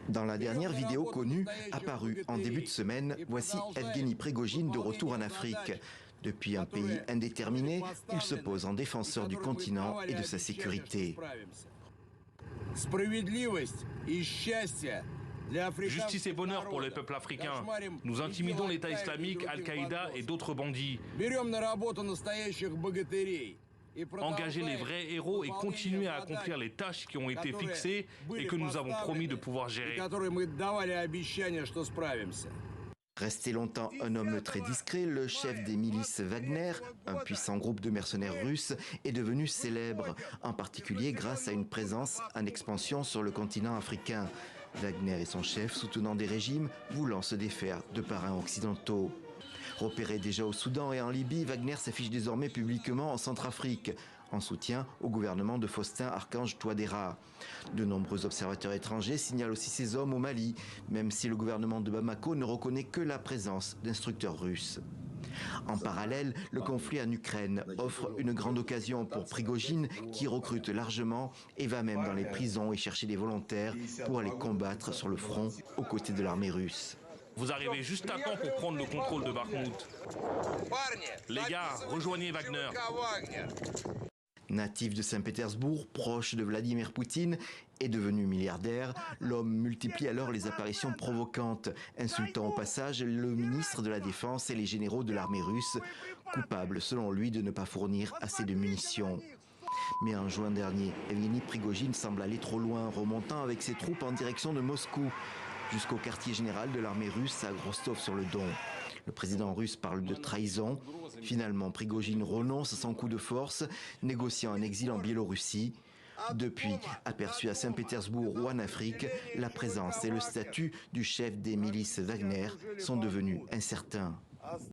Dans la dernière vidéo connue, apparue en début de semaine, voici Evgeny Prigojine de retour en Afrique. Depuis un pays indéterminé, il se pose en défenseur du continent et de sa sécurité. Justice et bonheur pour les peuples africains. Nous intimidons l'État islamique, Al-Qaïda et d'autres bandits. Engager les vrais héros et continuer à accomplir les tâches qui ont été fixées et que nous avons promis de pouvoir gérer. Resté longtemps un homme très discret, le chef des milices Wagner, un puissant groupe de mercenaires russes, est devenu célèbre, en particulier grâce à une présence en expansion sur le continent africain. Wagner et son chef soutenant des régimes voulant se défaire de parrains occidentaux. Repéré déjà au Soudan et en Libye, Wagner s'affiche désormais publiquement en Centrafrique, en soutien au gouvernement de Faustin Archange Touadéra. De nombreux observateurs étrangers signalent aussi ces hommes au Mali, même si le gouvernement de Bamako ne reconnaît que la présence d'instructeurs russes. En parallèle, le conflit en Ukraine offre une grande occasion pour Prigojine qui recrute largement et va même dans les prisons et chercher des volontaires pour aller combattre sur le front aux côtés de l'armée russe. Vous arrivez juste à temps pour prendre le contrôle de Bakhmout. Les gars, rejoignez Wagner. Natif de Saint-Pétersbourg, proche de Vladimir Poutine et devenu milliardaire, l'homme multiplie alors les apparitions provocantes, insultant au passage le ministre de la Défense et les généraux de l'armée russe, coupables selon lui de ne pas fournir assez de munitions. Mais en juin dernier, Evgeny Prigojine semble aller trop loin, remontant avec ses troupes en direction de Moscou, jusqu'au quartier général de l'armée russe à Rostov-sur-le-Don. Le président russe parle de trahison. Finalement, Prigojine renonce à son coup de force, négociant un exil en Biélorussie. Depuis, aperçu à Saint-Pétersbourg ou en Afrique, la présence et le statut du chef des milices Wagner sont devenus incertains.